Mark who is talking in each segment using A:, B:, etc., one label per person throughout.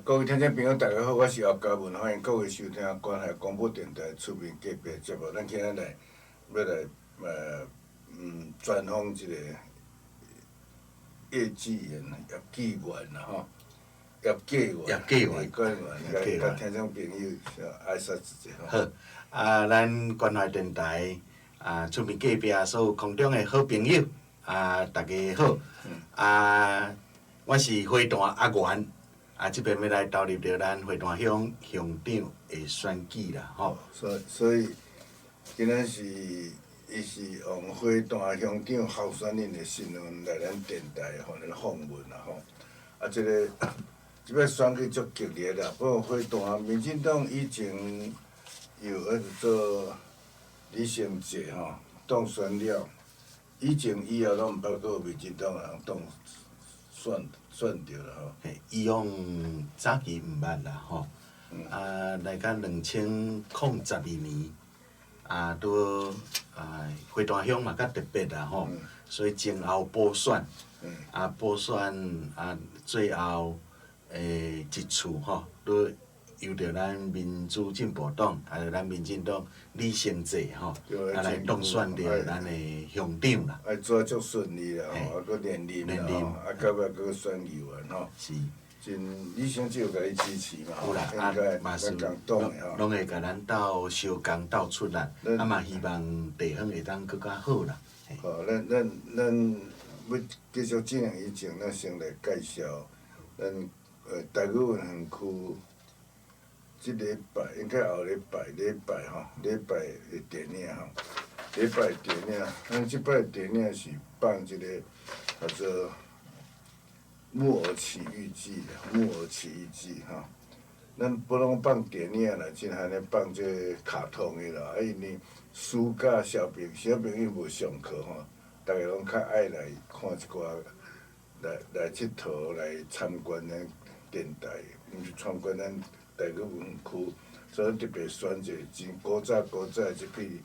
A: 各位听众朋友，大家好，我是敖嘉文，欢迎各位收听关海广播电台厝边隔壁节目。咱今日来要来专访一个叶志源、叶纪元啦吼，叶纪元，甲听众朋友挨拶一下
B: 好，咱关怀电台厝边隔壁所有空中的好朋友大家好，我是花坛阿元。即边要来投入着咱花坛乡乡长的选举啦，吼。
A: 所以今仔是伊是用花坛乡长候选人的身份来咱电台互咱访问啦，吼。即摆选举足激烈啦，不过花坛民进党以前有做李成哲吼当选了，以后拢毋捌过民进党人当选着啦吼。
B: 以往早期毋捌啦吼，来到2012年，拄花坛乡嘛较特别啦吼，所以前后补选，补选最后一次吼，都由着咱民主进步党，咱民进党李成哲吼，来当选着咱的乡长啦。
A: 做足顺利啦吼，搁连任啦吼，到尾搁选议员吼。
B: 是。
A: 李成哲有甲你支持嘛？
B: 有啦，嘛是拢会甲咱斗相共斗出力，嘛希望地方会当搁较好啦。
A: 好，咱要继续进行以前，咱先来介绍咱台语园区。即礼拜应该后礼拜吼，礼拜的电影吼，礼拜电影，咱即摆电影是放一个叫做《木偶奇遇记》啦，《木偶奇遇记》吼。咱不拢放电影啦，真还咧放这卡通的啦，因为暑假小朋友无上课吼，逐个拢较爱来看一寡，来佚佗，来参观咱电台，毋是参观咱台语园区，所以特别选一个真古早即批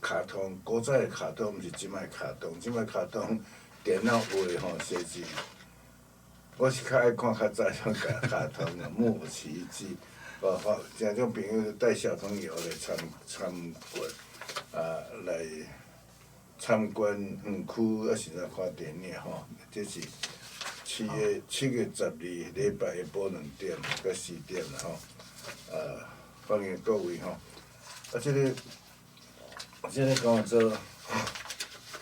A: 卡通，古早的卡通毋是即摆卡通，即摆卡通电脑画吼，设置。我是较爱看较早种卡通的《木偶奇遇记》，像种朋友带小朋友来参观，来参观园区，啊是来看电影吼，这是7月12日礼拜下晡2点到4点啦吼，欢迎各位吼。这个讲做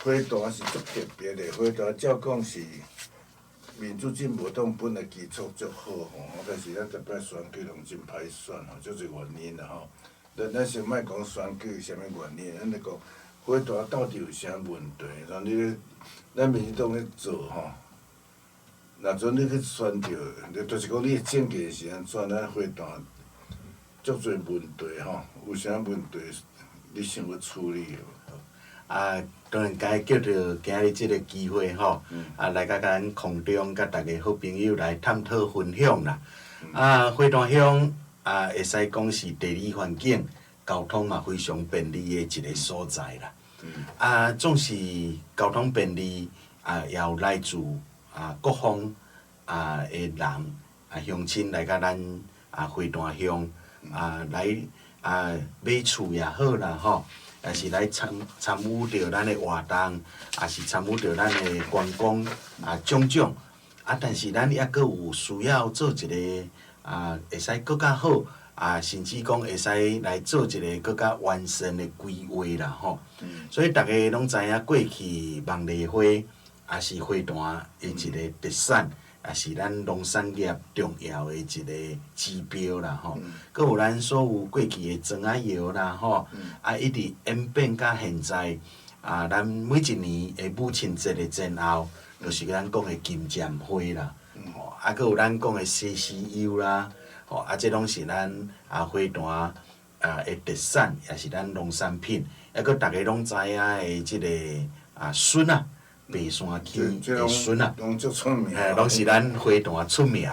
A: 花坛是足特别的，花坛照讲是民主进步党本来基础足好吼，但是咱逐摆选举拢真歹选吼，足侪原因啦吼。咱先莫讲选举啥物原因，咱来讲花坛到底有啥问题？像咱民进党咧做吼。若阵你去选着，就是讲你政见是安怎？咱花坛足侪问题吼，有啥问题你想要处理的？
B: 当然该叫着今日即个机会吼，来甲咱空中甲大家好朋友来探讨分享啦。花坛乡会使讲是地理环境、交通嘛非常便利的一个所在啦。总是交通便利，也有来自各方的人乡亲来甲咱花坛乡来买厝也好啦吼，也是来参与着咱的活动，也是参与着咱的观光种种。但是咱抑阁有需要做一个会使搁较好甚至讲会使来做一个搁较完善的规划啦吼。所以大家拢知影过去望梨花也是花坛的一个特产。也是咱农产业重要的一个指标啦吼，佮有咱所有过去的庄仔窑啦吼，一直演变到现在，咱每一年的母亲节的前后，就是咱讲的金针花啦，佮有咱讲的西施油啦，这拢是咱花坛的特产，也是咱农产品，佮大家拢知影的即个笋啊。白山区的笋拢是咱花坛出名。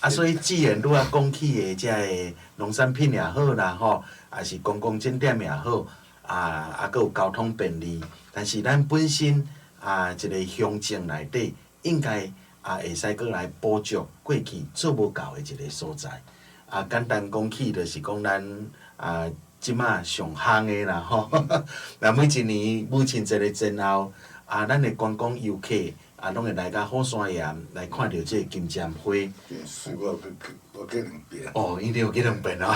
B: 所以既然拄啊讲起的遮个农产品也好啦吼，也是观光景点也好，佮有交通便利，但是咱本身一个乡镇内底应该会使过来补足过去做无到的一个所在。简单讲起，就是讲咱即马上夯的啦吼。那每一年母亲节的前后，咱的观光游客拢会来到虎山岩来看到即个金针花。
A: 是我去2遍。
B: 哦，一定有去2遍哦。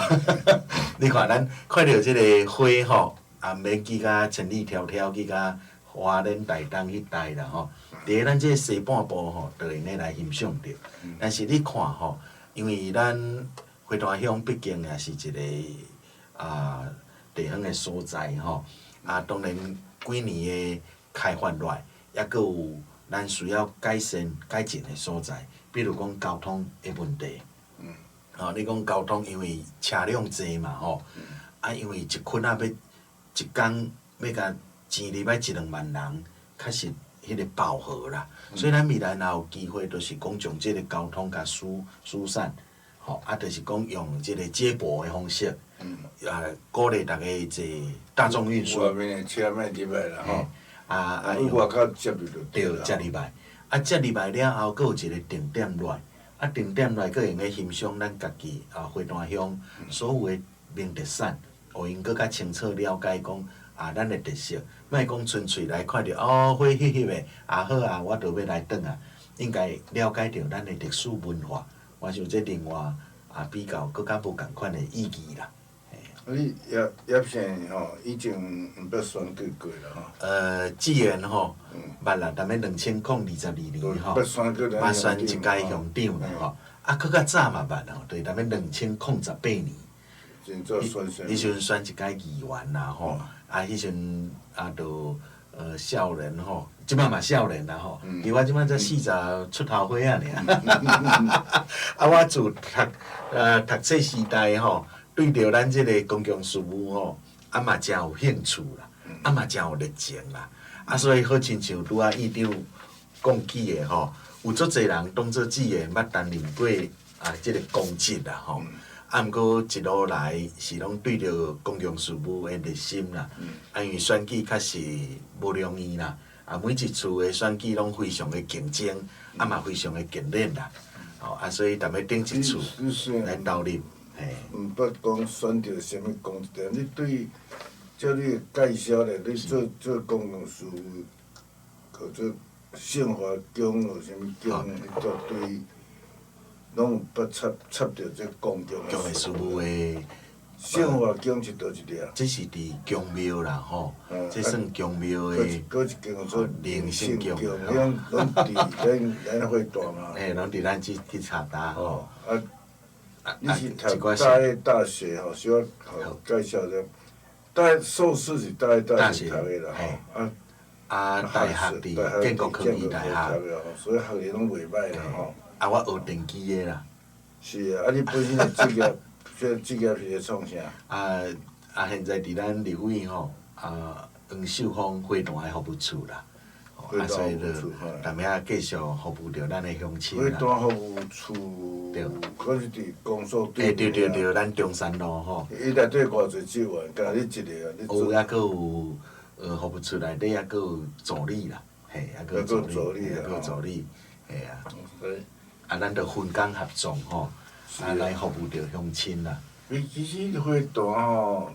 B: 你看咱看到即个花吼，免去甲千里迢迢去甲花莲台东迄带啦吼。伫咱即个西半部吼，就用来欣赏着。但是你看吼，因为咱花坛乡毕竟也是一个地方的所在吼。当然几年的开发来，也佫有咱需要改善改进的所在，比如讲交通的问题。你讲交通，因为车辆多嘛吼，因为一困要一工要甲钱入来1-2万人，确实迄个饱和啦。所以咱未来若有机会，就是讲将即个交通甲疏散，就是讲用即个接驳的方式，鼓励大家坐大众运输。
A: 外面的车莫入来啦吼。
B: 用
A: 外口接入就
B: 对，接入来。接入来了后，佫有一个定点来。定点来，佫用个欣赏咱家己花坛乡所有的名特产，互因佫较清楚了解讲咱的特色，莫讲纯粹来看着花翕翕的好我就要来转应该了解着咱的历史文化，我想这另外比较佫较无共款的意义啦。
A: 你叶县吼，以前毋捌选举过啦吼。
B: 资源吼，捌啦，但要2022年吼，嘛选一届乡长啦吼。佫较早嘛捌吼，对，但要2008年。
A: 真早选。
B: 迄时阵选一届议员啦吼，迄时阵就少年吼，即摆嘛少年啦吼，伫我即摆才40出头岁啊尔。我自读册时代吼。对着咱即个公共事务吼，嘛真有兴趣啦，嘛真有热情啦，所以好亲像拄议长讲起的吼，有足侪人当作志愿捌担任过即个公职啦吼，毋过一路来是拢对着公共事务的热心啦，因为选举确实无容易啦，每一次的选举拢非常的竞争，嘛非常的激烈啦，所以踮咧顶一厝来投入。
A: 毋捌讲选着啥物公职，你对照你介绍咧，你做公共事务，或者省华宫或啥物宫，你都对拢有捌插着这公共
B: 的事务的。
A: 省华宫是倒一粒？
B: 这是伫宫庙啦吼，这算宫庙的。
A: 搁一间做
B: 灵性宫，
A: 拢伫咱会大嘛。
B: 拢伫咱去查达吼。
A: 你是读大业大学吼，小介绍者。大硕士是大业大学读的啦吼。
B: 大学伫建国科技大学，
A: 所以学历拢袂歹啦吼。
B: 我学电机的啦。
A: 是啊，你本身的职业，职业是咧创啥？
B: 现在伫咱立委吼，黄秀芳花坛的服务处啦。所以就踮遐继续服务着咱的乡亲啦。
A: 花坛服务处，可是伫公所对面。
B: 对，咱中山路吼。
A: 伊内底偌侪职员，干你一个啊？
B: 有，还佫有服务处内底还佫有助理啦，还佫有助理，咱着分工合作吼，来服务着乡亲啦。
A: 其实花坛吼。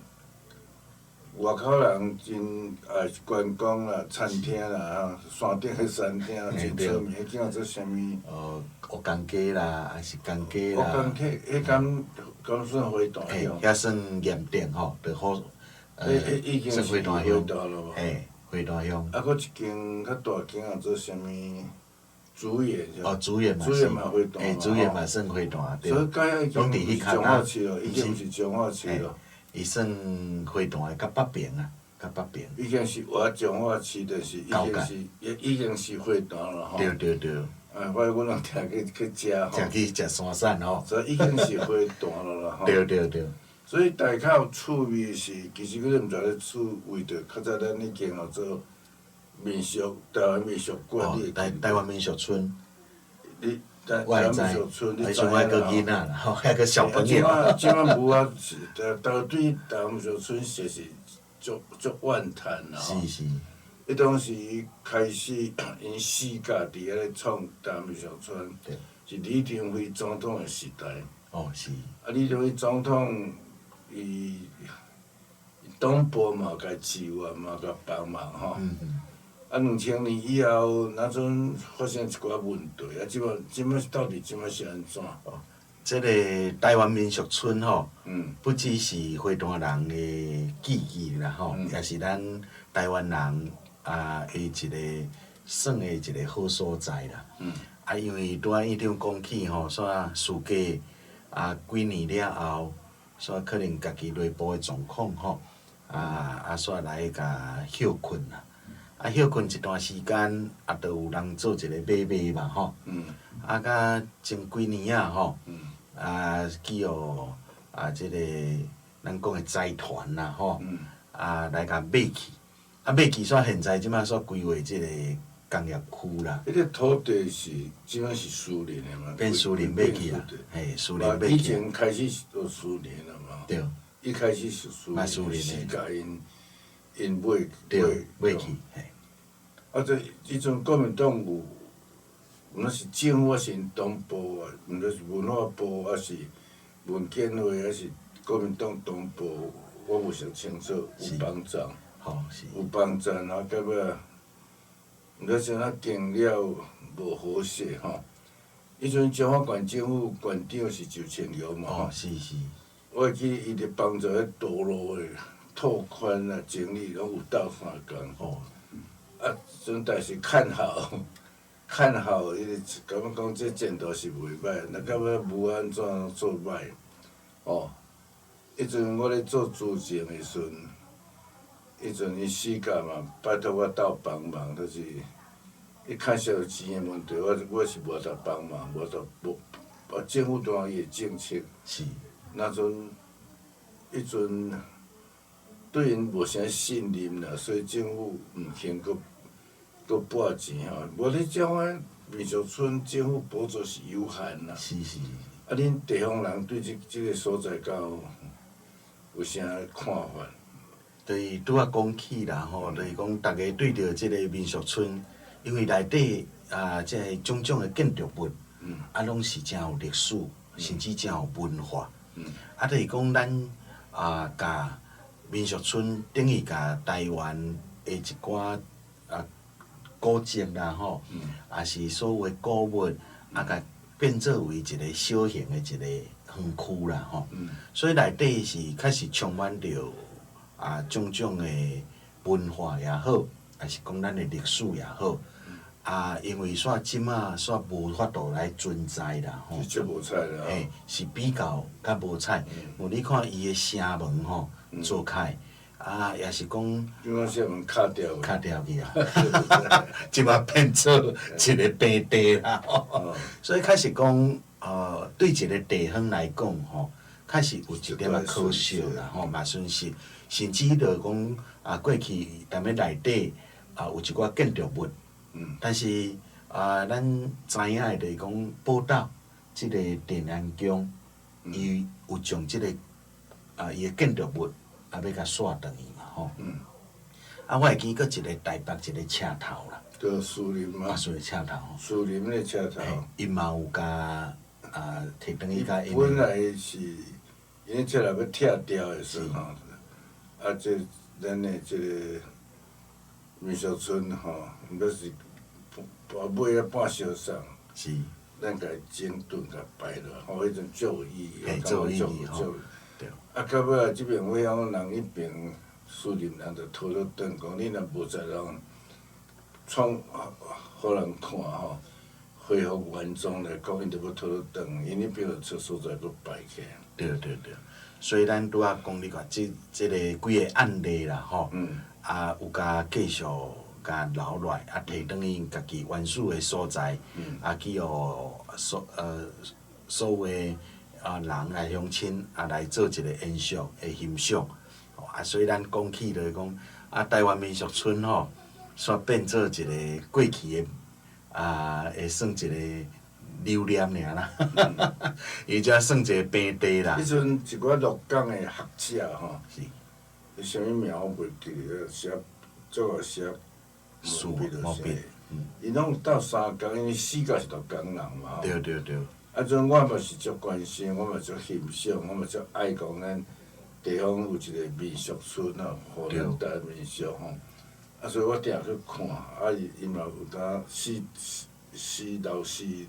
A: 外口人真观光啦、餐厅啦、山顶迄餐厅真出名，迄叫做啥物？
B: 乌公鸡啦，还是公鸡啦？
A: 乌公鸡，迄敢算花坛乡？
B: 遐算盐店吼，着好。
A: 已经是花坛乡咯。
B: 花坛乡。
A: 佫一间较大间啊，做啥物？竹园。
B: 竹园嘛是。竹园嘛算花坛对。
A: 所以甲遐已经是彰化市咯，已经是彰化市咯。
B: 伊算花坛的较北边啊，较北边。
A: 已经是活彰化市，就是已经是花坛了吼。
B: 对。
A: 我拢听去食吼。
B: 去食山产吼。
A: 所以已经是花坛了啦吼。
B: 对。
A: 所以大较趣味是，其实佫毋知咧趣味着，较早咱迄间叫做民俗台湾民俗馆，你会
B: 台湾民俗村。
A: 台湾民俗村，你知影啦？
B: 还个囡仔啦，吼，还个小朋友。
A: 即摆无啊，对台湾民俗村实是足万叹啦吼。
B: 是。
A: 迄当时开始因四家伫遐咧创大美术村，是李登辉总统的时代。
B: 哦，是。
A: 啊，李登辉总统伊党部嘛有甲支援嘛，甲帮忙吼。啊，2000年以后，那阵发生一寡问题，啊，即摆到底是安怎？
B: 即个台湾民俗村吼，不只是花坛人的记忆啦吼，也是咱台湾人的一个耍的一个好所在啦。啊，因为拄仔院长讲起吼，煞事隔几年了后，煞可能家己内部的状况吼，煞来甲休困啦。休困一段时间，就有人做一个买卖嘛吼。甲前几年吼。去互即个咱讲的财团啦吼，来甲买去，买去煞现在即摆煞规划即个工业区啦。
A: 迄个土地是即摆是私人的嘛？
B: 变私人买去啦，嘿，私人买去。
A: 以前开始是做私人的嘛？
B: 对。
A: 一开始是私人的，是甲因买
B: 去，嘿。
A: 即阵国民党有。毋论是政府还是党部啊，毋论是文化部还是文建会还是国民党党部，我无想清楚有帮站，有帮站啊，到尾毋知怎啊经了无好势吼。迄阵彰化县政府县长是周清瑶嘛吼。
B: 是。
A: 我会记伊伫帮助迄道路的拓宽啊、整理，拢有斗3工。阵但是看好。看好，伊就感觉讲这前途是袂歹，那到尾无安怎做歹，迄阵我咧做主政的时阵，迄阵伊四界嘛拜托我斗帮忙，就是伊较少有钱的问题，我是无得帮忙，无得无，政府当然伊的政策，那阵迄阵对因无啥信任啦，所以政府毋肯搁拨钱吼，无你这款民俗村政府补助是有限啦。
B: 是。
A: 啊，恁地方人对即个所在敢有啥看法？
B: 就是拄仔讲起啦吼，就是讲大家对着即个民俗村，因为内底即个种种的建筑物，拢是真有历史，甚至真有文化。就是讲咱甲民俗村等于甲台湾的一寡古迹啦吼，也是所有的古物，甲变做为一个小型的一个园区啦吼。所以内底是确实充满着种种的文化也好，也是讲咱的历史也好。因为煞即仔煞无法度来存在啦吼。
A: 是足无彩啦。
B: 是比较较无彩。你看伊的城门吼做开。也是讲，
A: 比方说门卡掉
B: 去啊，即马变做一个平地啦。所以确实讲，对一个地方来讲吼，确实有一点可惜啦，嘛损失。甚至着讲，过去踮咧内底有一寡建筑物，但是咱知影的就是讲，报道即个电安宫，伊有将即个伊的建筑物。要甲刷转去嘛吼，我会记佫一个台北一个车头啦，
A: 叫树林嘛，
B: 树林车头，
A: 树林的车头，
B: 因嘛有甲摕转去甲因。
A: 本来是因迄车头要拆掉的时候，这咱的这个民俗村吼，毋过是尾啊半烧送，
B: 是，
A: 咱甲伊整顿甲摆落，迄阵足有意义，
B: 足有意义吼。
A: 到尾即边我乡人迄边树林人就讨了转讲，你若无在人创互人看吼，恢复原状来讲，因就要讨了转，因迄边就找所在搁摆起。
B: 对。所以咱拄仔讲你看，即个几个案例啦吼，有甲继续甲留落来，摕转因家己原始的所在，去互所有人来乡亲来做一个延续的欣赏，所以咱讲起就是讲台湾民俗村吼，煞变做一个过去的会算一个留念尔啦，伊才算一个平地啦。
A: 迄阵一寡鹿港的学者吼，是，伊啥物名我袂记咧，写足个写
B: 是
A: 无
B: 毛病，
A: 伊拢有斗3工，因为4工是着工人嘛。
B: 对对对。
A: 啊，阵我嘛是足关心，我嘛足欣赏，我嘛足爱讲咱地方有一个民俗村吼，互咱台民俗吼。啊，所以我定去看，啊伊嘛有当老4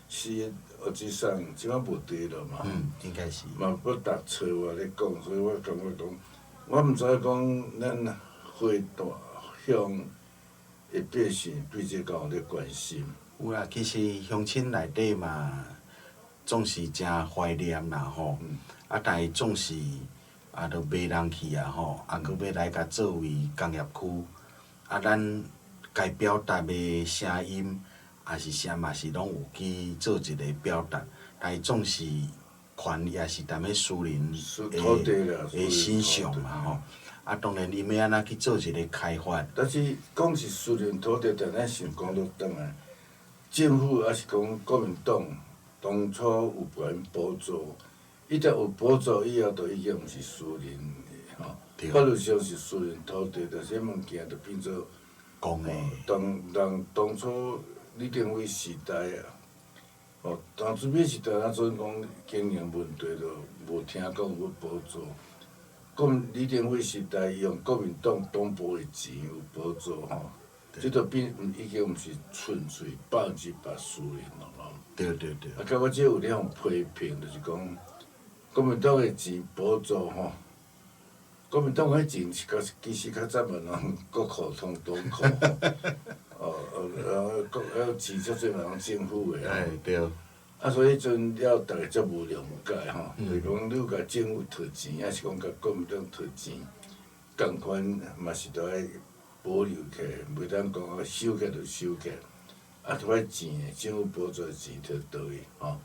A: 学之上，即摆无对了嘛。
B: 应该是。
A: 嘛要逐找我咧讲，所以我感觉讲，我毋知讲咱花大乡的百姓对这个有咧关心。
B: 有啦，其实乡亲内底嘛，总是真怀念啦吼。啊，但是总是着卖人去啊吼，佫要来甲作为工业区，咱该表达的声音，也是啥嘛是拢有去做一个表达，但是总是权也是踮咧私人的身上嘛吼。当然，伊要安怎去做一个开发？
A: 但是讲是私人土地，但咱想讲落转来，政府还是讲国民党当初有拨因补助，伊只有补助以后，就已经毋是私人的吼，法律上是私人土地，但是物件就变做
B: 公的。
A: 当初李登辉时代啊，当初时代咱阵讲经营问题，就无听讲有补助。李登辉时代用国民党党部的钱有补助吼，即就变已经毋是纯粹100%私人咯。
B: 对对对。
A: 啊，甲我即有咧互批评，就是讲国民党的钱补助吼，国民党的钱其实较早嘛人国库通党库，然后钱足侪嘛人政府的。
B: 哎，对。
A: 啊，所以迄阵了，逐个足无谅解吼，就是讲你有甲政府摕钱，还是讲甲国民党摕钱，共款嘛是着爱保留起来，袂当讲收起来就收起来。啊，拄仔钱政府补助的钱摕倒去吼，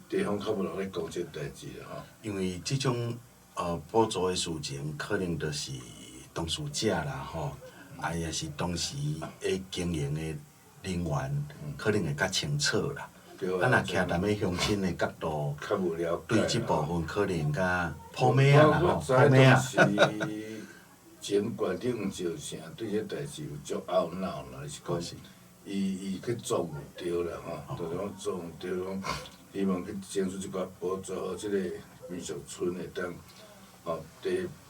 A: 地方较无人咧讲即个代志啦吼。因
B: 为即种补助的事情，可能着是当事者啦吼，也是当时诶经营的人员，可能会较清楚啦。若徛踮咧乡亲的角度，对即部分可能较破灭啦吼，破灭啊。
A: 前县长黄兆成对这代志有足懊恼啦，是讲伊去做唔对啦吼，就是讲做唔对，讲希望去争取一寡补助，互即个民俗村会当吼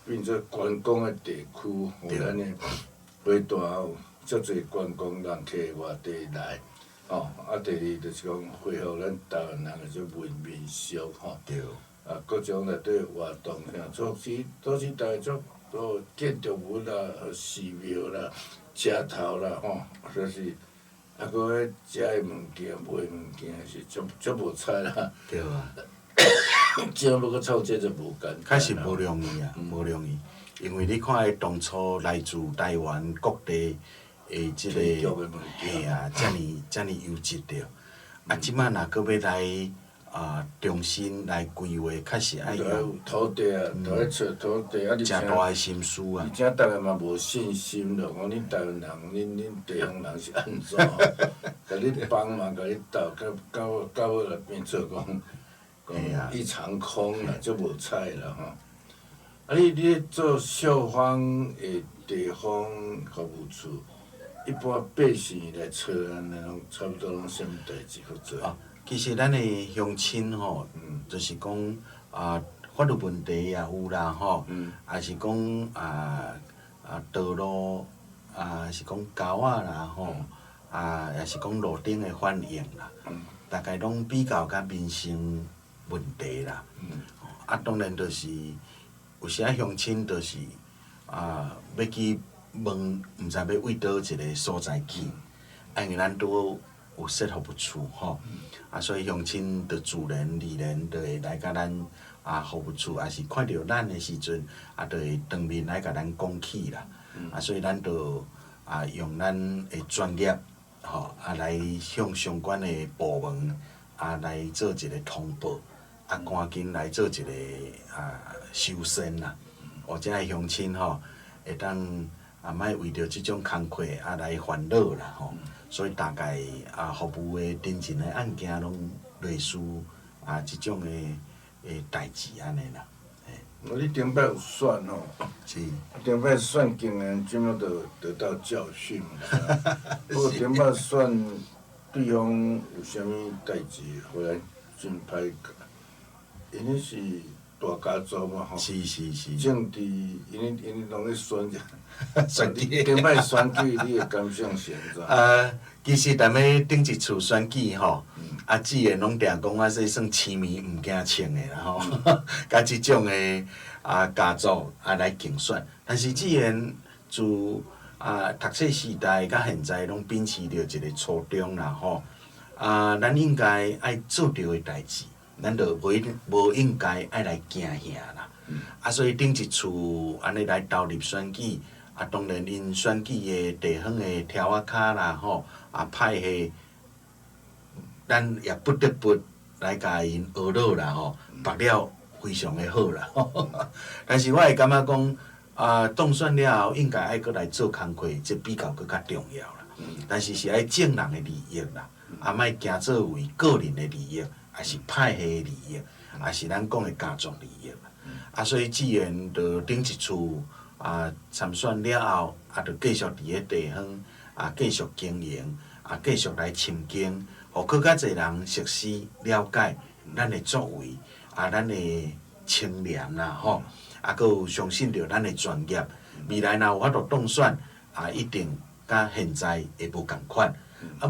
A: 变做观光的地区，互咱的花大有足侪观光人客外地来。吼，第二就是讲恢复咱台湾人的即民俗吼，各种内底活动，都是大家足建筑物啦、寺庙啦、车头啦吼，就是搁迄食的物件、买物件是足无彩啦。
B: 对啊。
A: 怎要搁创这就无简单。
B: 确实无容易啊，无容易，因为你看伊当初来自台湾各地。即个嘿啊，遮尔优质着，即摆若搁要来重新来规划，确实爱
A: 有土地啊，着爱找土地啊，
B: 诚大诶心思啊。
A: 而且逐个嘛无信心咯，讲恁台湾人、恁地方人是安怎？甲你帮忙，甲你斗，到尾来变做讲一场空啦，足无彩啦吼。啊，你咧做小方诶地方服务处。一般百姓来找咱拢差不多拢啥物代志好做？
B: 其实咱的乡亲吼，就是讲法律问题也有啦吼，也是讲道路是讲沟仔啦吼，也是讲路顶的反应啦，大概拢比较甲民生问题啦。当然就是有时仔乡亲就是要去。问毋知要为倒一个所在去，因为咱拄有设服务处吼，所以乡亲着自然而然着会来甲咱服务处，也是看到咱的时阵，着会当面来甲咱讲起啦。所以咱着用咱的专业吼，来向相关的部门来做一个通报，赶紧来做一个修缮啦。遮个乡亲吼会当。莫为着即种工课来烦恼啦吼，所以大概服务的真正的案件拢类似即种的代志安尼啦。
A: 你顶摆有选吼，
B: 是，
A: 顶摆选经验，即马就得到教训嘛。不过顶摆选对方有啥物代志，回来真歹教，因迄是大家族嘛吼。
B: 是是是。
A: 政治因拢咧选者。
B: 选举。
A: 顶摆选举，你会感想是安怎？
B: 其实踮咧顶一次选举吼，志源拢定讲我这算青面毋惊青的啦吼，甲即种的家族来竞选。但是志源自读册时代甲现在拢秉持着一个初衷啦吼。咱应该爱做着的代志，咱就无应该爱来惊吓啦。所以顶一次安尼来投入选举。当然，因选举的地方的条仔卡啦吼，派系，咱也不得不来甲因学落啦吼，读了非常的好啦。但是我会感觉讲，当选了后应该爱搁来做工课，这比较搁较重要啦。但是是爱正人的利益啦，莫行做为个人的利益，也是派系的利益，也是咱讲的家族利益啦。所以志源就顶一次。参选了后，就继续伫迄地方继续经营，继续来深耕，互更较侪人熟悉了解咱的作为，咱的清廉啦吼，阁有相信着咱的专业，未来若有法度当选，一定甲现在会无共款，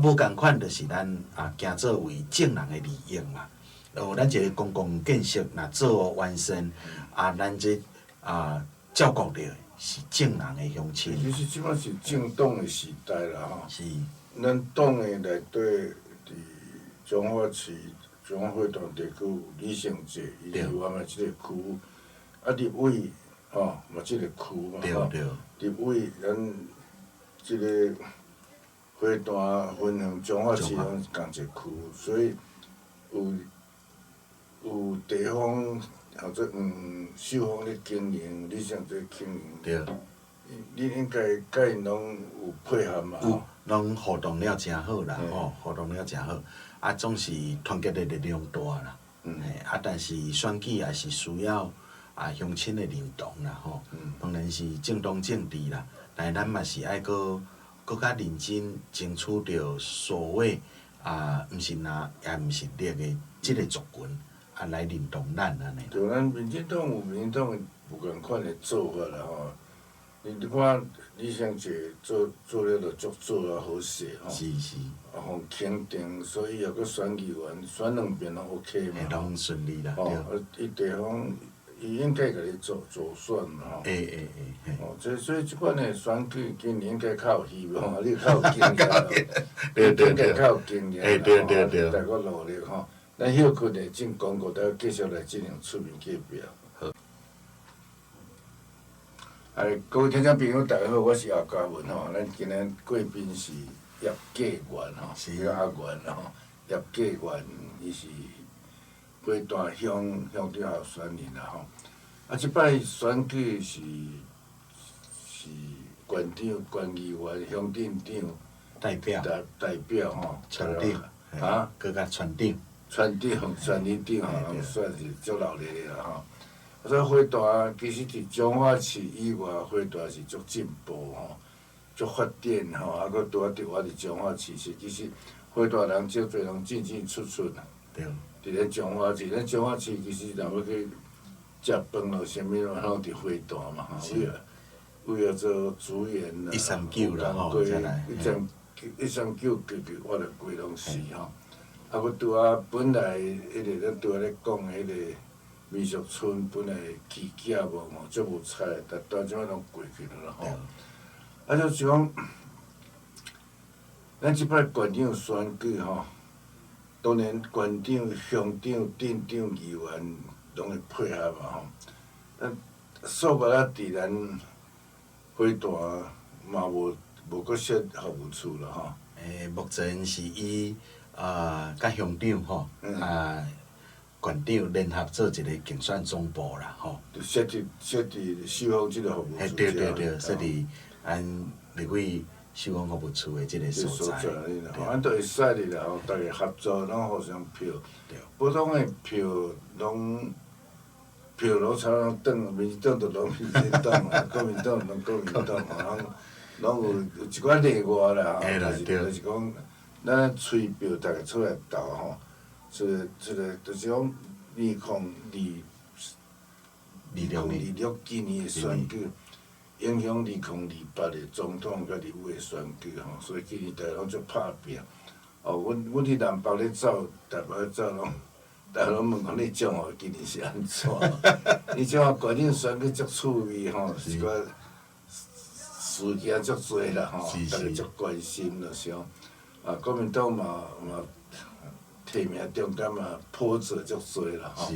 B: 无共款就是咱行做为正人的利益嘛。咱一个公共建设若做完善，咱这照顾着。是正人的乡亲。
A: 其实即摆是政党的时代啦吼。
B: 是。
A: 咱党的内底伫彰化市、彰化会堂地区李成哲，伊是我们即个区，立委吼嘛即个区嘛吼。立委咱即个会堂分向彰化市拢共一区，所以有地方。或者秀芳咧经营，李成哲经营，
B: 对，
A: 你应该甲因拢有配合嘛？
B: 有，拢互动了真好啦，吼，互动了真好。总是团结的力量大啦。但是选举也是需要乡亲的认同啦，吼。当然是政党政治啦，但咱嘛是爱搁较认真争取着所谓毋是拿也毋是劣的即个族群。来认同咱安尼。
A: 就咱民进党有民进党的无共款的做法啦吼。你看李成哲做了就做啊好势吼。
B: 是是。
A: 互肯定，所以也搁选议员，选两遍拢 OK 嘛。
B: 拢顺利啦。
A: 伊地方伊应该甲你做选嘛吼。所以即款的选举今年应该较有希望，你较有经验咯。应该较有经验啦，大家努力吼。咱休困的进广告，等继续来进行出面计票。好。各位听众朋友，大家好，我是叶嘉文吼。咱今日贵宾是叶继元吼，是阿元吼。叶继元伊是花坛乡长候选人啦吼。即摆选举是县长、县议员、乡镇长代表吼。
B: 村长。佮村长。
A: 村里长吼，算是足闹热的啦吼。所以花坛其实伫彰化市以外，花坛是足进步吼，足发展吼，搁拄伫我伫彰化市是，其实花坛人足侪人进出啦。
B: 对。
A: 伫咧彰化市，咱彰化市其实若要去食饭咯，啥物咯，拢伫花坛嘛吼。为了做资源啦。
B: 139啦吼，再来。
A: 139我着规拢是吼。搁拄啊，本来咱拄啊咧讲迄个民俗村本来起价无吼，足无彩，但到即摆拢过去了啦吼。就是讲，咱即摆县长选举吼，当然县长、乡长、镇长、议员拢会配合嘛吼。咱数目仔伫咱花坛嘛无搁设服务处啦吼。
B: 目前是以甲乡长吼，县长联合做一个竞选总部啦吼。
A: 就设伫秀芳即个服务处。
B: 对，设伫咱立委秀芳服务处的即个所在。
A: 咱都会使哩啦吼，逐个合作，拢互相票。普通的票拢票路差拢转，民进党就拢民进党啊，国民党拢国民党啊，拢有一寡例外啦，就是讲，咱催票逐个出来投吼，就是就是讲2026今年的选举，影响2028的总统甲立委的选举吼，所以今年大家拢足拍拼。哦，阮伫南北咧走，台北咧走拢。大家拢问讲你蒋华今年是安怎？伊蒋华关键选举足趣味吼，是个事件足多啦吼，大家足关心了是讲。啊，国民党嘛提名中间嘛波折足多啦吼。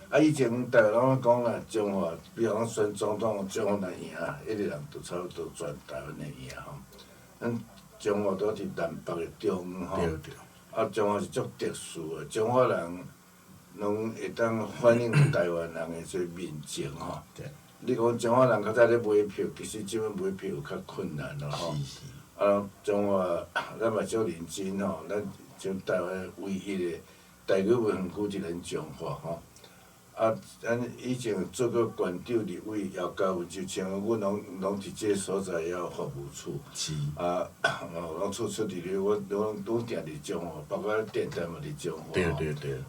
A: 啊，以前大家拢讲啦，蒋华比如讲选总统，蒋华来赢，一个人就差不多全台湾来赢吼。咱蒋华都伫南北的中央吼。啊，蒋华是足特殊的，蒋华人。拢会当反映台湾人的即面情吼。你讲彰化人较早咧买票，其实即摆买票有较困难咯吼。啊，彰化咱嘛足认真吼，咱像台湾唯一的台语文园区就咱彰化吼。啊，咱以前做过县长、立委，也到有就像阮拢伫即个所在也有服务处。啊，拢处伫咧，我拢定伫彰化，包括电台嘛伫彰化。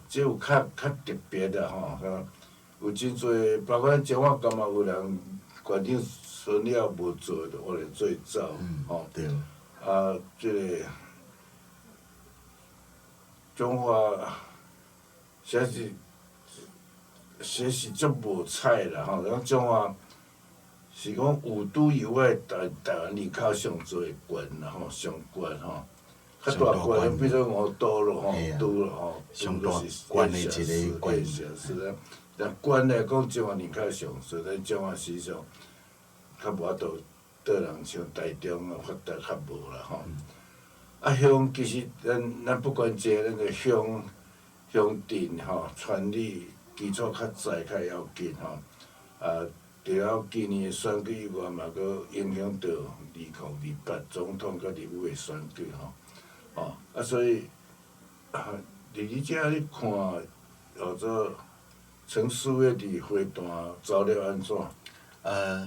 A: 即有较特别的吼，有真侪，包括咱彰化敢嘛有人县长选了无做，就我来做走吼。啊，即个彰化实是足无彩啦吼，咱彰化是讲有都以外，台湾人口上侪县啦吼，上县吼，较大县，比如五都咯吼，都咯吼，
B: 上大县的一个县。
A: 是啊，但县来讲，彰化人口上侪，咱彰化市上较无法度倒人像台中啊发达较无啦吼。啊乡其实咱不管这咱个乡镇吼，传理。基础较在较要紧吼，啊，除了今年的选举以外，嘛阁影响到2028总统甲立委的选举吼，啊，所以伫你遮你看，叫做陈树月伫花坛走了安怎？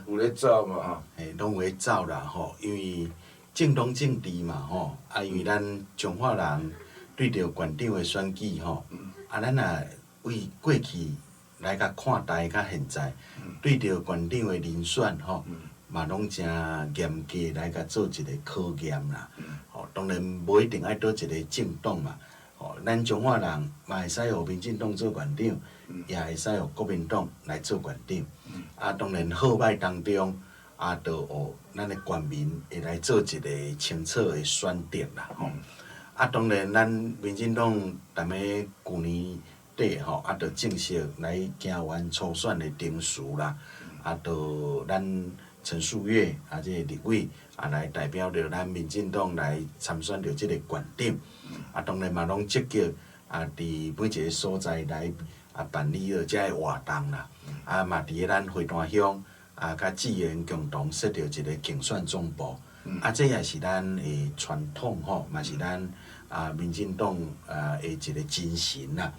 A: 有咧走嘛吼？
B: 嘿，拢有咧走啦吼，因为政党政治嘛吼，啊，因为咱彰化人对着县长的选举吼，啊，咱也。为过去来甲看待，甲现在对着县长的人选吼，嘛拢诚严格来甲做一个考验啦。吼，当然无一定爱倒一个政党嘛。吼，咱彰化人嘛会使互民进党做县长，也会使互国民党来做县长。啊，当然好歹当中，啊，就互咱的县民会来做一个清楚的选择啦。吼，啊，当然咱民进党踮咧去年。吼，啊，着正式来行完初选的程序啦，啊，着咱陈树月啊，即个立委啊，来代表着咱民进党来参选着即个县长，啊，当然嘛拢积极啊，伫每一个所在来啊办理着遮个活动啦，啊，嘛伫咧咱花坛乡啊，甲志源共同设着一个竞选总部，啊，这也是咱的传统吼，嘛是咱啊民进党啊的一个精神啦。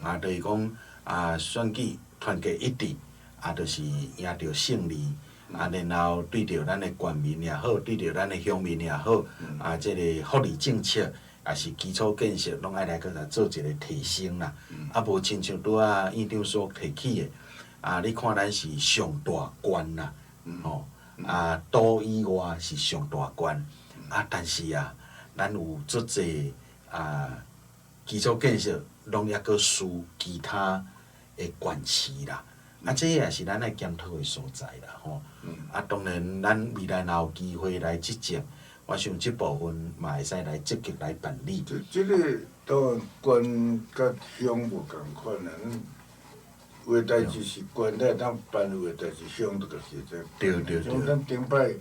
B: 啊，就是讲啊，选举团结一致，啊，就是赢着胜利，啊，然后对着咱的县民也好，对着咱的乡民也好，啊，即个福利政策也是基础建设，拢爱来搁来做一个提升啦。啊，无亲像拄仔院长所提起的，啊，你看咱是上大县啦，吼，啊，都以外是上大县，啊，但是啊，咱有足侪啊基础建设。拢抑阁输其他的县市啦，啊，这也是咱爱检讨的所在啦，吼。啊，当然，咱未来若有机会来执政，我想即部分嘛会使来积极来办理。
A: 即个当然县甲乡无共款啦，有诶代志是县来当办，有诶代志乡都家己在办。像咱顶摆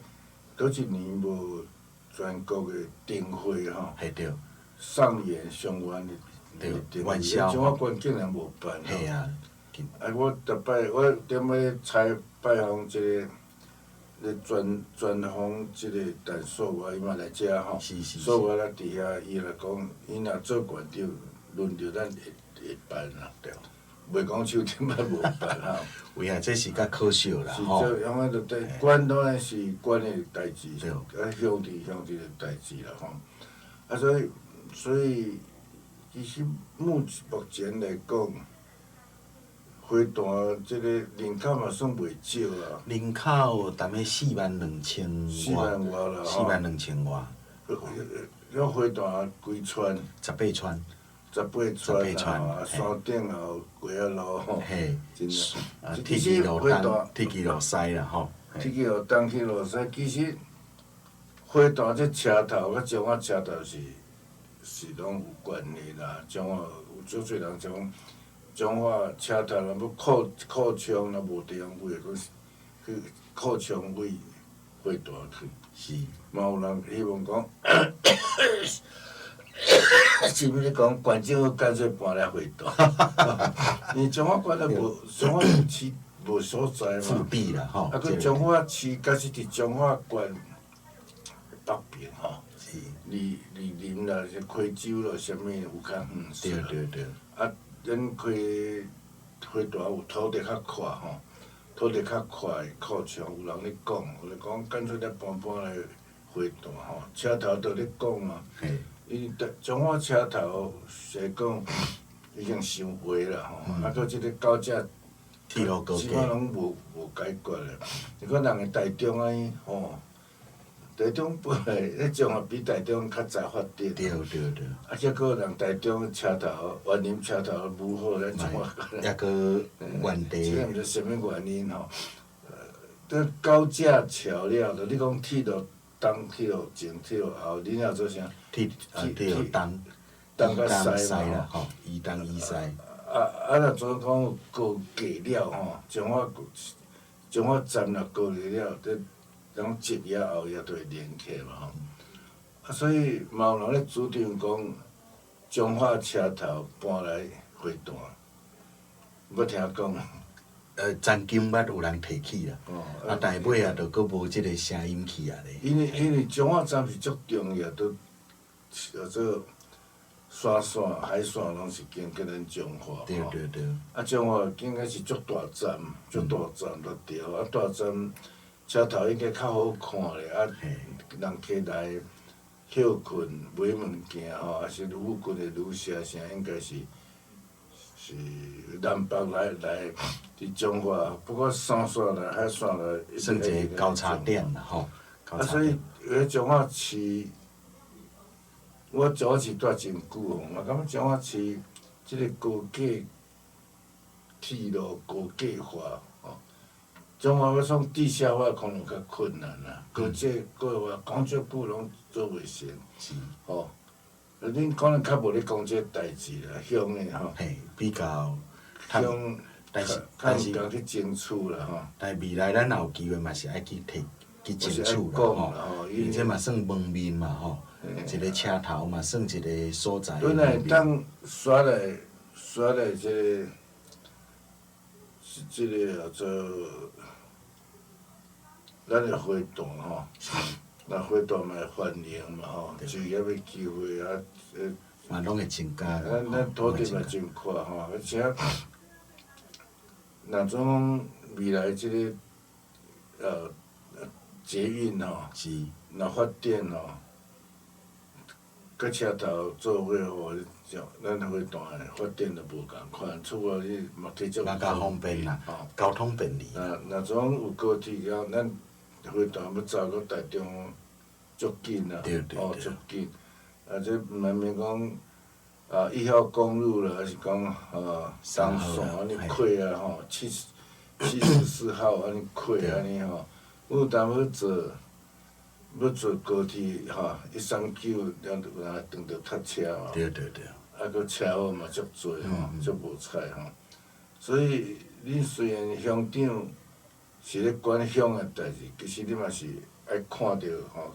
A: 倒一年无全国诶灯会吼，上元上元的。
B: 元宵，
A: 像我县竟然无办吼。啊，我逐摆我踮咧拜访即个咧专访即个陈素华，伊嘛来遮吼。素华来伫遐，伊来讲，伊若做县长，轮着咱会办啦。袂讲手顶捌无办吼。
B: 有影，这是较可惜啦
A: 是
B: 吼。
A: 这样啊，就对管当然是管的代志，
B: 对
A: 啊乡治的代志啦吼。啊，所以其实目前来讲，花坛即个人口嘛算袂少啦，
B: 人口大约420004外，
A: 万外啦吼。
B: 42000外，
A: 了花坛规村
B: 18村，
A: 18村啦，啊山顶啊过啊路吼，
B: 嘿，
A: 真诶。
B: 啊，
A: 其实
B: 铁基路
A: 花坛
B: 东，铁基路西啦吼。
A: 去去东去路西，其实花坛这车头甲中华车头是拢有关系啦。中华有足侪人讲中华车头若要扩充，若无地方位，佫去扩充位花坛去。
B: 是，
A: 嘛有人希望讲，是毋是讲县政府干脆搬来花坛？因为中华县咧无中华市无所在
B: 腹
A: 嘛。
B: 地啦吼。
A: 啊，佮中华市假是伫中华县北边吼，
B: 是，
A: 离林啦、是溪州咯，啥物有较远
B: 对
A: 势啦。
B: 对对，
A: 啊，咱花坛有土地较快吼，土地较快扩张，有人咧讲，有咧讲干脆咧搬来花坛吼，车头都咧讲嘛。
B: 嘿，
A: 因为中华车头是讲已经伤坏啦吼，啊，佮即个高架。
B: 铁路高架，
A: 即摆拢无解决咧，你看人个台中安尼吼，台中本来咧中华比台中较早发展，
B: 对对对，
A: 啊，结果人台中车头、园林车头无好咧，中华
B: 抑个原地
A: 即个毋知啥物原因吼。这高架桥了，就你讲铁路东、铁路前、铁路后，你了做啥？
B: 铁路东，
A: 东甲
B: 东
A: 西嘛
B: 啦吼，以东以西，
A: 若做讲有高架了吼，中华站若高架了，这讲接也后也都会连起嘛吼。啊，所以嘛有人咧主张讲，中华车头搬来花坛，要听讲。
B: 曾经捌有人提起啦，啊，但尾啊，就佫无即个声音起来咧。
A: 因为中华站是足重要，都做山海线拢是经过咱中华吼。
B: 对对对，
A: 啊，中华应该是足大站，足大站就对。啊，大站车头应该较好看咧，啊，人起来休困买物件吼，啊是愈近的愈写啥，应该是南北来伫中华，不过山线来海线来，
B: 算一个交叉点啦吼。
A: 啊，所以中华市，我中华市住真久吼，嘛感觉中华市即个高架铁路高架化吼，中华要创地下化可能较困难啦，高架讲足久拢做袂成，
B: 是，
A: 吼。恁可能较无咧讲即个代志啦，乡诶吼，
B: 嘿，比较，
A: 乡
B: 但是
A: 较毋共去争取啦吼。
B: 但未来咱也有机会嘛是爱去争取啦吼，因为这嘛算门面嘛吼，一个车头嘛算一个所在。
A: 本来当刷来即个叫做咱诶花坛吼，那花坛嘛会繁荣嘛吼，就业诶机会啊，
B: 嘛拢会增加啦。
A: 咱土地嘛真宽吼，而且若种未来即个捷运吼，
B: 是，
A: 若发展吼，甲车头做伙吼，咱花坛诶发展就无共款，厝啊你嘛提足
B: 嘛较方便啦，交通便利。
A: 若种有高铁了，咱花坛要走到台中足紧啦，哦足紧，啊这毋免讲1号公路啦，还是讲东线安尼开啊吼，74号安尼开安尼吼，有当要坐高铁吼，139了就当着塞车嘛。
B: 对对对。
A: 啊，佫车祸嘛足多吼，足无彩吼。所以恁虽然乡长是咧管乡诶代志，其实你嘛是爱看着吼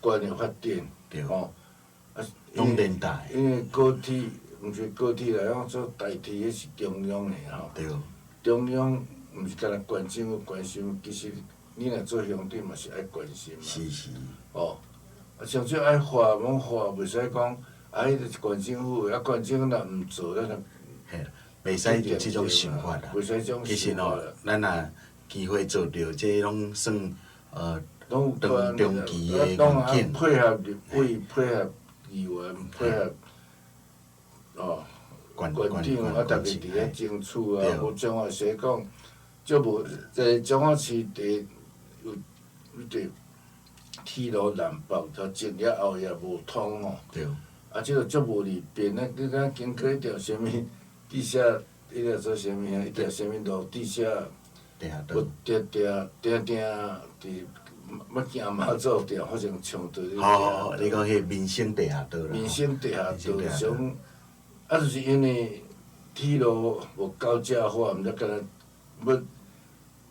A: 县诶发展吼。啊，
B: 拢连带。
A: 因为高铁毋是高铁来讲做代替，迄是中央诶吼。
B: 对。
A: 中央毋是干那县政府关心，其实你若做乡长嘛是爱关心嘛。
B: 是是。
A: 哦，啊，上少爱发，袂使讲。啊，迄个县政府，啊，县政府若毋做，咱就
B: 嘿，袂使有即种想法啦。
A: 袂使种
B: 其实吼
A: 想法啦。，
B: 咱若机会做着，这拢算
A: 拢有
B: 长中期的
A: 拢啊
B: 环境
A: 配合立委、配合议员、配合
B: 管
A: 馆长啊，逐个伫咧争取啊。有中华社讲，足无在中华市地有迄个铁路南北，头前了后也无通吼。
B: 对。
A: 啊，即个足无利便啊！你敢经过迄条啥物地下，迄条做啥物啊？迄条啥物路地下，我定伫要行马祖条，发生冲突。
B: 哦，你讲迄民生地下道啦。
A: 民生地下道上，啊，就是因为铁路无高架化，毋则敢若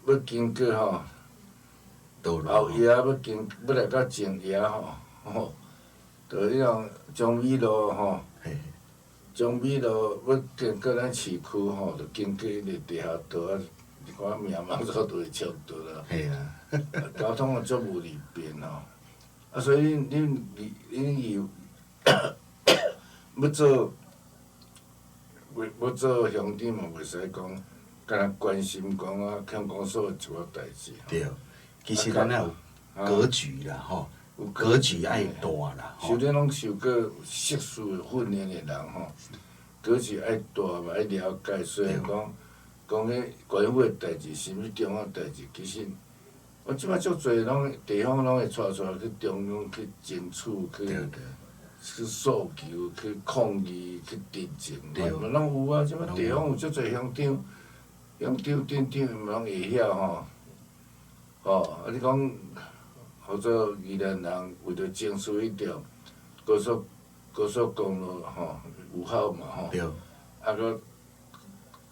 A: 要经过吼，后夜要来到前夜吼，就迄种中美路吼，中美路要经过咱市区吼，就经过迄个地下道啊，一寡命马祖就会冲突啦。
B: 系啊。
A: 交通也足无利便吼，啊，所以恁要做乡长嘛，袂使讲，敢若关心讲啊，乡公所一寡代志。
B: 对，其实咱也有格局啦吼，格局爱大啦吼。
A: 像恁拢受过硕士训练的人吼，格局爱大嘛，爱了解，虽然讲迄县府的代志，甚物中央代志，其实。我即摆足侪拢地方拢会带出来去中央去争取，去诉求、去抗议、去执政，嘛拢有啊！即摆地方有足侪乡长、镇长嘛拢会晓吼。啊，你讲，或者宜兰人为着争取迄条高速公路吼有效嘛吼，啊搁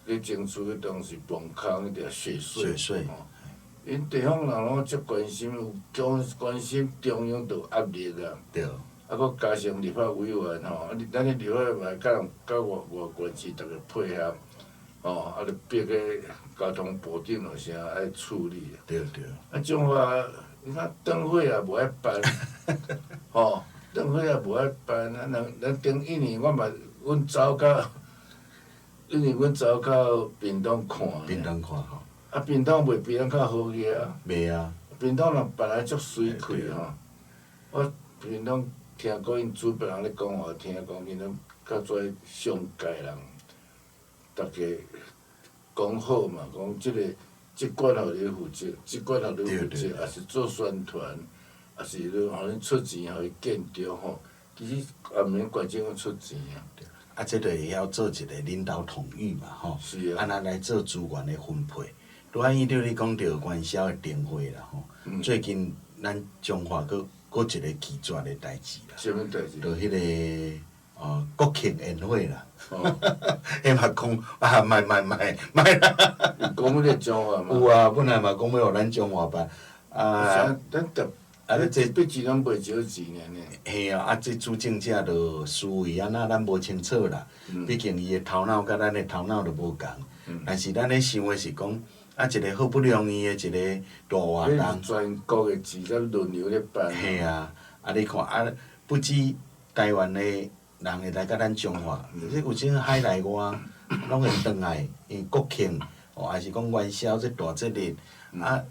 A: 咧争取迄当时崩坑迄条雪隧吼。因地方人拢足关心，有关心中央就有压力啊。
B: 对。
A: 啊，搁加上立法委员吼，咱咧立法委员甲外县市逐个配合，吼，啊，就逼个交通部长就啥爱处理。
B: 对。
A: 啊，种话你看灯会也无爱办，吼，灯会也无爱办，咱顶一年阮走到屏东看。
B: 屏东看吼。
A: 啊，屏东袂比咱较好去啊！
B: 袂啊！
A: 屏东人本来足水气吼，我屏东听过因主办人咧讲话，听讲屏东较做上届人，逐个讲好嘛，讲即管互你负责，即管互你负责，也是做宣传，也是你互你出钱互伊建筑吼。其实也毋免县政府出钱啊。
B: 啊，这个会晓做一个领导统御嘛吼，安那来做资源的分配。拄仔伊对你讲到元宵的灯会啦吼，最近咱中华搁一个奇绝的代志啦。
A: 啥物代志？
B: 就迄个国庆宴会啦。迄嘛讲啊，莫啦。
A: 有讲要咧中华嘛？
B: 有啊，本来嘛讲要互咱中华办啊。
A: 咱这笔钱拢袂少钱呢。
B: 嘿啊，这主政者就思维安那咱无清楚啦。毕竟伊的头脑甲咱的头脑就无共。但是咱咧想的是讲。啊，一个好不容易的一个大活动，
A: 全国的钱才轮流咧办。
B: 嘿啊，啊你看啊，不止台湾的人会来甲咱中华，即有种海内外拢会转来，因为国庆哦，还是讲元宵这大节日，啊，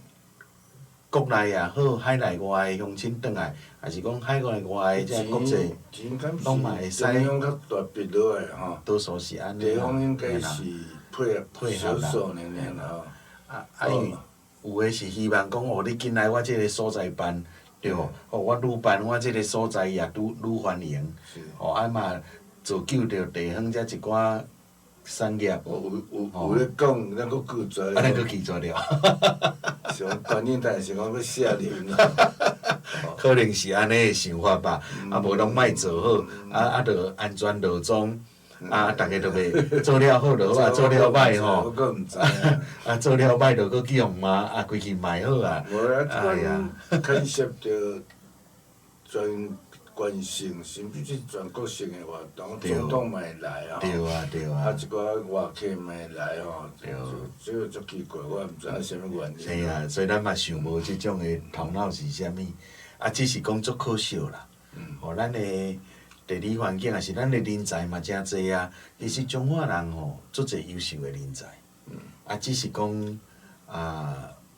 B: 国内也好，海内外的乡亲转来，还是讲海内外的这国际，拢嘛会使。
A: 中央较大笔落来吼。
B: 多数是安尼
A: 地方应该是配合少数啦吼。
B: 因为有诶是希望讲哦，你进来我即个所在办，对无？哦，我愈办我即个所在也愈欢迎。哦，啊嘛造就着地方遮一寡产业。
A: 有咧讲，咱搁拒绝。
B: 咱搁拒绝了。
A: 像观念台是讲要下令啦。
B: 可能是安尼诶想法吧，啊无拢莫做好，着安全落庄。啊，逐个都袂做了好就好啊，做了歹吼。
A: 我阁毋知啊。
B: 啊，做了歹就搁去互骂，啊，规气卖好啊。
A: 无啊，即款牵涉着全县性，甚至是全国性的活动，总统嘛会来啊。
B: 对啊。
A: 啊，一寡外客嘛会来吼。这个足奇怪，我也毋知影啥物原因。
B: 是啊，所以咱嘛想无即种的头脑是啥物，啊，只是讲足可惜啦。咱的地理环境，也是咱的人才嘛诚济啊。其实中华人吼，足侪优秀的人才，只是讲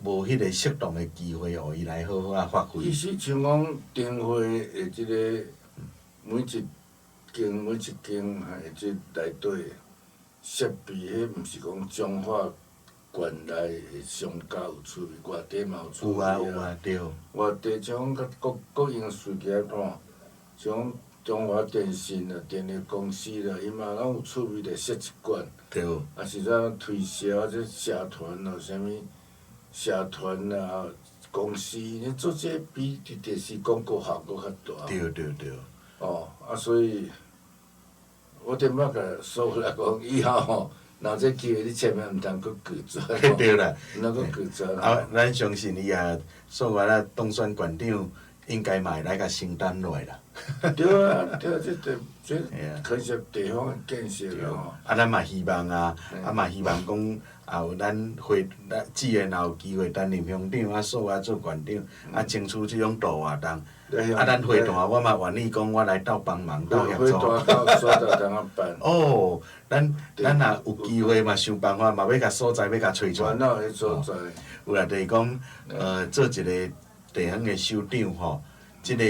B: 无迄个适当的机会，互伊来好好发挥。
A: 其实像讲灯会的即个每一间的即内底设备，迄毋是讲彰化县内的商家有出面，外地嘛有出面
B: 有啊，对。
A: 外地像甲国营事业吼，像中华电信啊、电力公司啦，伊嘛拢有出面来设一馆。
B: 对。
A: 啊是怎推销即社团咯，啥物社团啊、公司，你做这比伫电视广告效果较大。
B: 对对对。
A: 所以，我顶摆甲说来讲，以后吼，若这机会你千万毋通佫拒绝。
B: 对啦。
A: 毋通佫拒绝。
B: 咱相信伊也说话啦，当选县长应该嘛会来甲承担落啦。
A: 对啊，对，这牵涉地方的建设咯。
B: 咱嘛希望嘛希望讲，也有咱志愿也有机会担任乡长，做做县长，争取即种大活动。咱会团我嘛愿意讲，我来斗帮忙，斗协助。
A: 会团到所在通办。
B: 咱若有机会嘛，想办法嘛，要甲所在要甲找出来。
A: 哪有迄所在？
B: 有啦，就是讲，做一个地方的首长吼，即个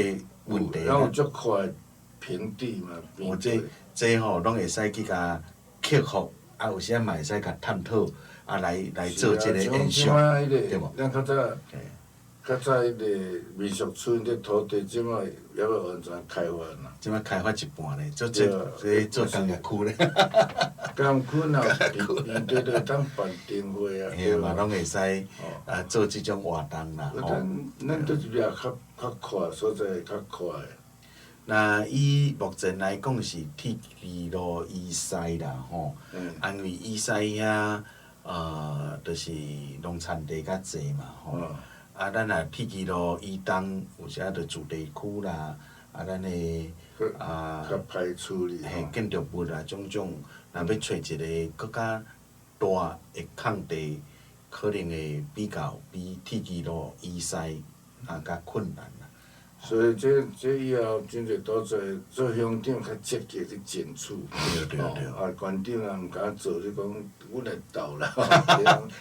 B: 问题。
A: 有足快平地嘛。
B: 这吼，拢会使去甲克服，有时嘛会使甲探讨，来做即个演习，对无？
A: 咱较早迄个民俗村的土地，即摆还未完全开发啦。
B: 即摆开发一半咧，做工业区咧。
A: 工业区若面对着当办灯会啊。
B: 嘿嘛，拢会使做即种活动啦。
A: 咱倒一掠较快，所在会较快。
B: 那以目前来讲是铁枝路以西啦吼，因为以西遐就是农产地较济嘛吼。咱也铁枝路以东有时就住地区啦，咱的
A: 较歹处理。
B: 建筑物啊种种，若要找一个搁较大的空地，可能会比铁枝路以西较困难啦。
A: 所以这以后真侪倒在做乡长较积极去争取。
B: 对。
A: 县长也毋敢做，你讲阮会斗啦。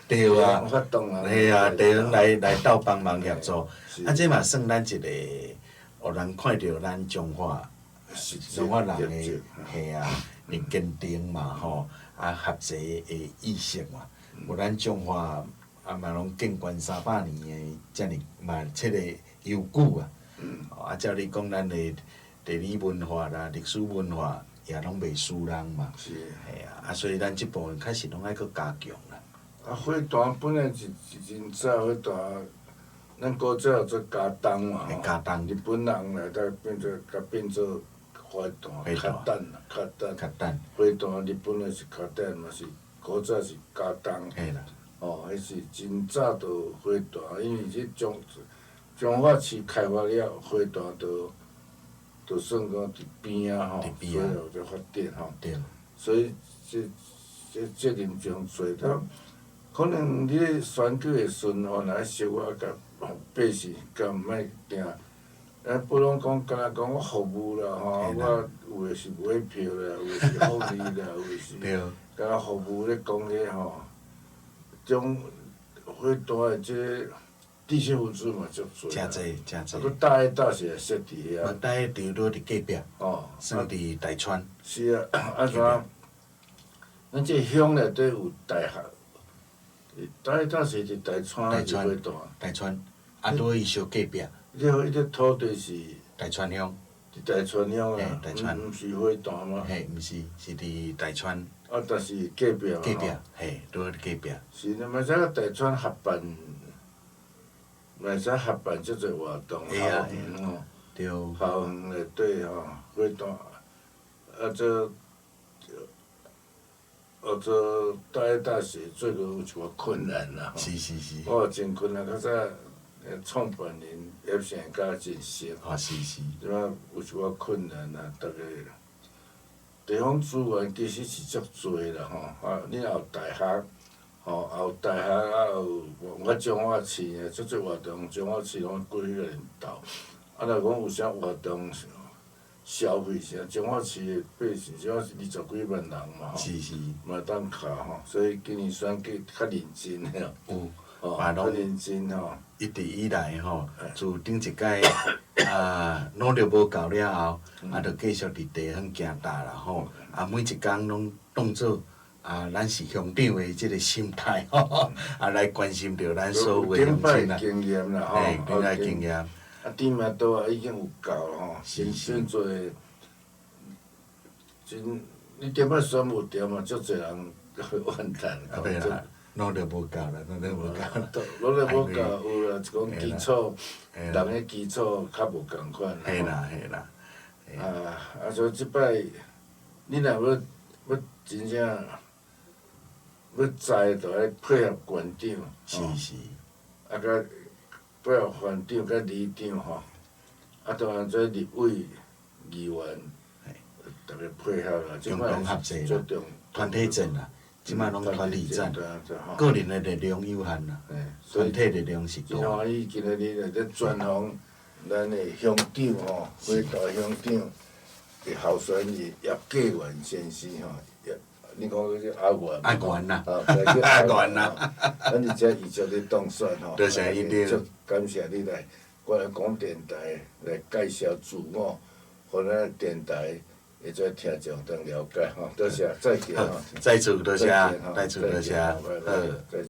B: 对啊。
A: 发动啊。
B: 嘿啊，地方来斗帮忙协助，这嘛算咱一个，互人看到咱中华人的嘿啊，的坚定嘛吼，合作的意识嘛。无咱中华嘛拢建县300年的，遮尔嘛切个悠久啊。照你讲，咱的地理文化啦、历史文化也拢袂输人嘛。
A: 是。
B: 嘿啊，所以咱即部分确实拢爱搁加强啦。
A: 花坛本来是真早，花坛咱古早做加冬嘛吼。
B: 加冬。
A: 日本人来才变做花坛，较等啦，较等。花坛日本的是较等，嘛是古早是加冬。
B: 嘿啦。
A: 迄是真早就花坛，因为即彰化市开发了，花坛就算讲伫边啊吼，所以有在发展吼。
B: 对。
A: 所以责任上做到，可能你咧选举的时阵吼，若小可甲百姓甲毋爱惊，不拢讲干那讲我服务啦吼，我有诶是买票啦，有诶是福利啦，有诶是干那服务咧讲迄吼，种花坛的即个知识分子嘛足多。
B: 诚济。
A: 佫大一大是会设伫遐。
B: 大一除了伫隔壁。算伫大川。
A: 是啊，怎？咱这乡内底有大学，大一大是伫大川还是花坛？
B: 大川，倒伊小隔壁。
A: 迄个土地是
B: 大川乡。
A: 伫大川乡
B: 啊。大川。
A: 毋是花坛吗？
B: 嘿，毋是，是伫大川。
A: 但是隔壁嘛。
B: 隔壁，嘿，倒伫隔壁。
A: 是，嘛使甲大川合办。嘛会使合办遮侪活动，校园吼，校园内底吼，花坛，做大一大时做个有一寡困难啦吼。
B: 是。
A: 我真困难，较早创办人也是甲真熟。
B: 是。
A: 即摆有一寡困难啦，逐个地方资源其实是足多啦吼，你若有大学。也有大学，有我彰化市诶，足活动，彰化市拢过迄个领导。若讲有啥活动，消费是啊，彰化市的百姓只要是20几万人嘛吼，
B: 是是，
A: 嘛当靠吼，所以今年选举较认真的
B: 有，
A: 哦，
B: 嘛拢
A: 较认真吼，
B: 一直以来吼，自顶一届努力无够了后，着继续伫地方行大啦吼，每一工拢当做咱是乡长的即个心态吼，来关心着咱所有的乡亲啦，
A: 经验啦吼，
B: 嘿，顶摆经验，
A: 店嘛倒啊已经有够了吼，
B: 是
A: 真侪，真你点仔选无着嘛，足侪人怨叹。
B: 袂啦，努力无够啦，努力无够啦，
A: 努力无够，有啦，就讲基础，人的基础较无共款。
B: 嘿啦嘿啦，
A: 所以即摆你若要真正要栽，就爱配合馆长，
B: 是是，
A: 甲配合馆长甲里长吼，当然做立委、议员，逐个配合啦，即摆注重
B: 团体战啦，即摆拢团体战，
A: 对啊对啊。
B: 个人的力量有限啦，团体力量是
A: 真
B: 大。
A: 欢喜今仔日来咧专访咱的乡长吼，花大乡长的候选人叶继元先生吼，你讲迄个阿元。
B: 阿元啦，
A: 阿元啦，咱伫遮伊就咧当选吼，
B: 多谢伊哋，
A: 足感谢你来我来广电台来介绍自我，互咱电台会做听众当了解吼，多谢，再见吼。
B: 再次多谢，再次多谢，
A: 好。